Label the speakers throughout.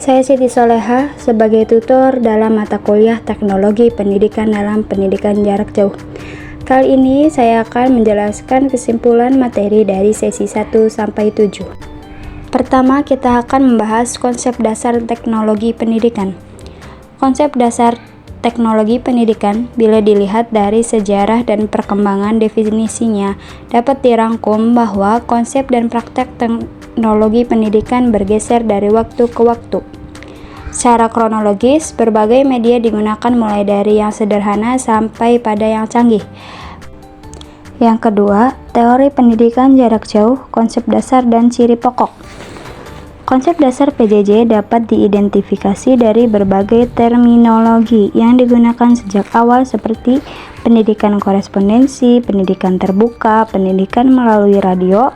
Speaker 1: Saya Siti Soleha sebagai tutor dalam mata kuliah Teknologi Pendidikan dalam Pendidikan Jarak Jauh. Kali ini saya akan menjelaskan kesimpulan materi dari sesi 1 sampai 7. Pertama, kita akan membahas konsep dasar teknologi pendidikan. Konsep dasar teknologi pendidikan, bila dilihat dari sejarah dan perkembangan definisinya, dapat dirangkum bahwa konsep dan praktek teknologi pendidikan bergeser dari waktu ke waktu. Secara kronologis, berbagai media digunakan mulai dari yang sederhana sampai pada yang canggih. Yang kedua, teori pendidikan jarak jauh, konsep dasar dan ciri pokok. Konsep dasar PJJ dapat diidentifikasi dari berbagai terminologi yang digunakan sejak awal seperti pendidikan korespondensi, pendidikan terbuka, pendidikan melalui radio,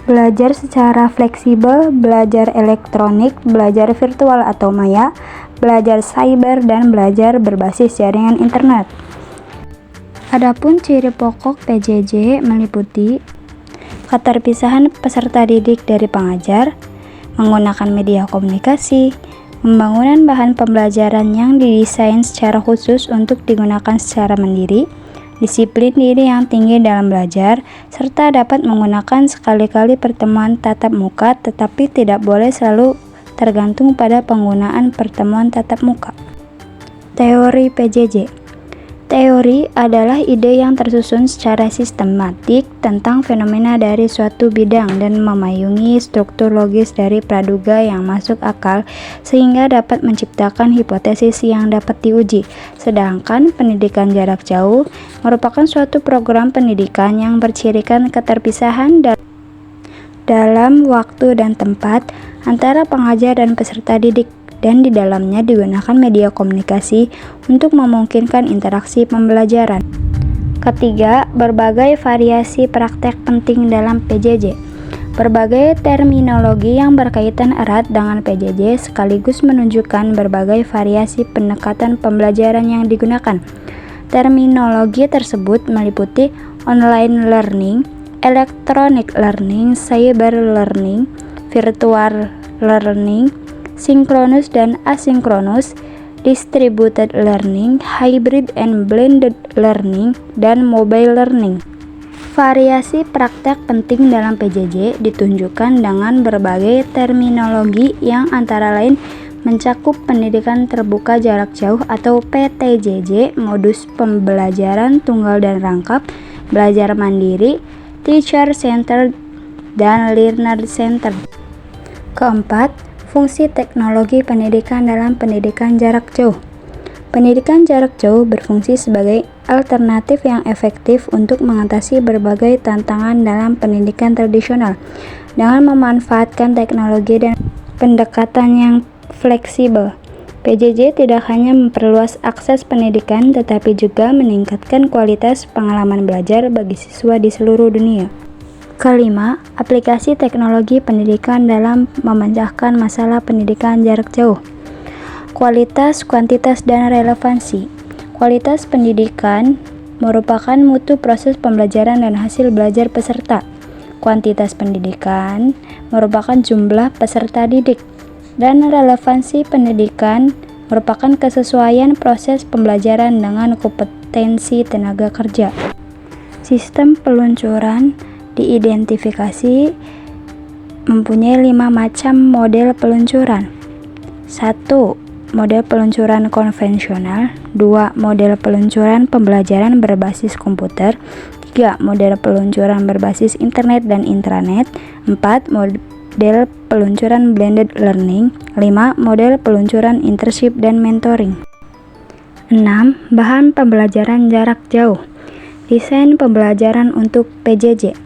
Speaker 1: belajar secara fleksibel, belajar elektronik, belajar virtual atau maya, belajar cyber, dan belajar berbasis jaringan internet. Adapun ciri pokok PJJ meliputi keterpisahan peserta didik dari pengajar, menggunakan media komunikasi, pembangunan bahan pembelajaran yang didesain secara khusus untuk digunakan secara mandiri, disiplin diri yang tinggi dalam belajar, serta dapat menggunakan sekali-kali pertemuan tatap muka tetapi tidak boleh selalu tergantung pada penggunaan pertemuan tatap muka. Teori PJJ. Teori adalah ide yang tersusun secara sistematik tentang fenomena dari suatu bidang dan memayungi struktur logis dari praduga yang masuk akal sehingga dapat menciptakan hipotesis yang dapat diuji. Sedangkan pendidikan jarak jauh merupakan suatu program pendidikan yang bercirikan keterpisahan dalam waktu dan tempat antara pengajar dan peserta didik, dan di dalamnya digunakan media komunikasi untuk memungkinkan interaksi pembelajaran. Ketiga, berbagai variasi praktek penting dalam PJJ. Berbagai terminologi yang berkaitan erat dengan PJJ sekaligus menunjukkan berbagai variasi pendekatan pembelajaran yang digunakan. Terminologi tersebut meliputi online learning, electronic learning, cyber learning, virtual learning, sinkronus dan asinkronus, distributed learning, hybrid and blended learning, dan mobile learning. Variasi praktek penting dalam PJJ ditunjukkan dengan berbagai terminologi yang antara lain mencakup pendidikan terbuka jarak jauh atau PTJJ, modus pembelajaran tunggal dan rangkap, belajar mandiri, teacher centered, dan learner centered. Keempat, fungsi teknologi pendidikan dalam pendidikan jarak jauh. Pendidikan jarak jauh berfungsi sebagai alternatif yang efektif untuk mengatasi berbagai tantangan dalam pendidikan tradisional dengan memanfaatkan teknologi dan pendekatan yang fleksibel. PJJ tidak hanya memperluas akses pendidikan tetapi juga meningkatkan kualitas pengalaman belajar bagi siswa di seluruh dunia. Kelima, aplikasi teknologi pendidikan dalam memecahkan masalah pendidikan jarak jauh. Kualitas, kuantitas, dan relevansi. Kualitas pendidikan merupakan mutu proses pembelajaran dan hasil belajar peserta. Kuantitas pendidikan merupakan jumlah peserta didik. Dan relevansi pendidikan merupakan kesesuaian proses pembelajaran dengan kompetensi tenaga kerja. Sistem peluncuran diidentifikasi mempunyai 5 macam model peluncuran. 1. Model peluncuran konvensional. 2. Model peluncuran pembelajaran berbasis komputer. 3. Model peluncuran berbasis internet dan intranet. 4. Model peluncuran blended learning. 5. Model peluncuran internship dan mentoring. 6. Bahan pembelajaran jarak jauh. Desain pembelajaran untuk PJJ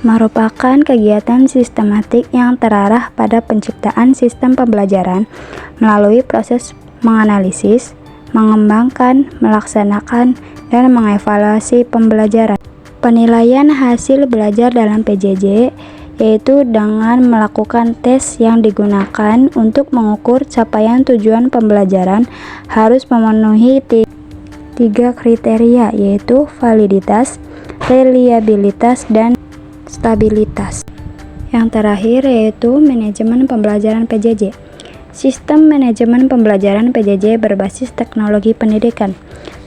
Speaker 1: merupakan kegiatan sistematik yang terarah pada penciptaan sistem pembelajaran melalui proses menganalisis, mengembangkan, melaksanakan, dan mengevaluasi pembelajaran. Penilaian hasil belajar dalam PJJ yaitu dengan melakukan tes yang digunakan untuk mengukur capaian tujuan pembelajaran harus memenuhi 3 kriteria, yaitu validitas, reliabilitas, dan stabilitas. Yang terakhir yaitu manajemen pembelajaran PJJ. Sistem manajemen pembelajaran PJJ berbasis teknologi pendidikan.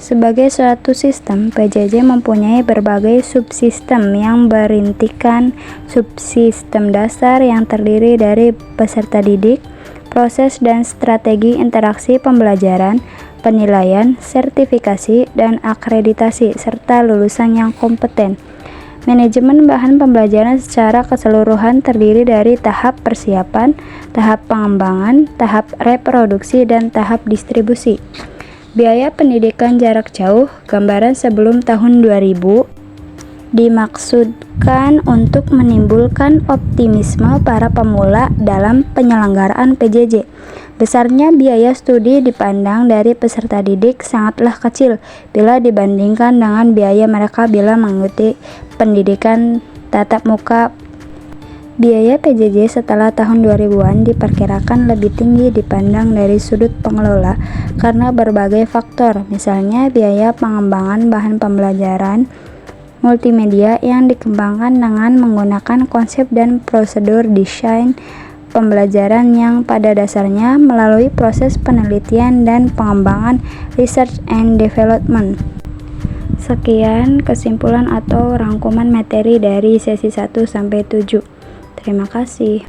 Speaker 1: Sebagai suatu sistem, PJJ mempunyai berbagai subsistem yang berintikan subsistem dasar yang terdiri dari peserta didik, proses dan strategi interaksi pembelajaran, penilaian, sertifikasi, dan akreditasi, serta lulusan yang kompeten. Manajemen bahan pembelajaran secara keseluruhan terdiri dari tahap persiapan, tahap pengembangan, tahap reproduksi, dan tahap distribusi. Biaya pendidikan jarak jauh, gambaran sebelum tahun 2000, dimaksudkan untuk menimbulkan optimisme para pemula dalam penyelenggaraan PJJ. Besarnya biaya studi dipandang dari peserta didik sangatlah kecil bila dibandingkan dengan biaya mereka bila mengikuti pendidikan tatap muka. Biaya PJJ setelah tahun 2000-an diperkirakan lebih tinggi dipandang dari sudut pengelola karena berbagai faktor, misalnya biaya pengembangan bahan pembelajaran multimedia yang dikembangkan dengan menggunakan konsep dan prosedur desain pembelajaran yang pada dasarnya melalui proses penelitian dan pengembangan research and development. Sekian kesimpulan atau rangkuman materi dari sesi 1 sampai 7. Terima kasih.